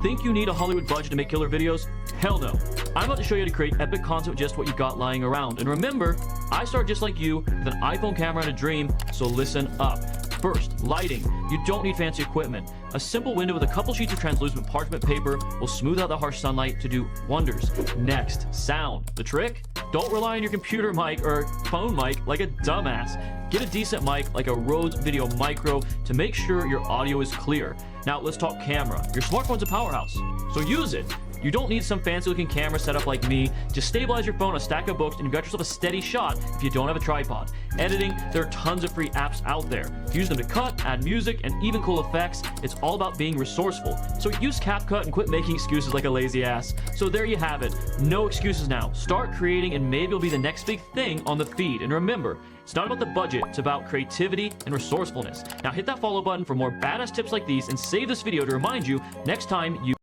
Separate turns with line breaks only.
Think you need a Hollywood budget to make killer videos? Hell no. I'm about to show you how to create epic content with just what you got lying around. And remember, I started just like you with an iPhone camera and a dream, so listen up. First, lighting. You don't need fancy equipment. A simple window with a couple sheets of translucent parchment paper will smooth out the harsh sunlight to do wonders. Next, sound. The trick? Don't rely on your computer mic or phone mic like a dumbass. Get a decent mic like a Rode Video Micro to make sure your audio is clear. Now let's talk camera. Your smartphone's a powerhouse, so use it. You don't need some fancy looking camera setup like me. Just stabilize your phone on a stack of books and you got yourself a steady shot if you don't have a tripod. Editing, there are tons of free apps out there. Use them to cut, add music, and even cool effects. It's all about being resourceful. So use CapCut and quit making excuses like a lazy ass. So there you have it. No excuses now. Start creating and maybe it'll be the next big thing on the feed. And remember, it's not about the budget, it's about creativity and resourcefulness. Now hit that follow button for more badass tips like these and save this video to remind you next time you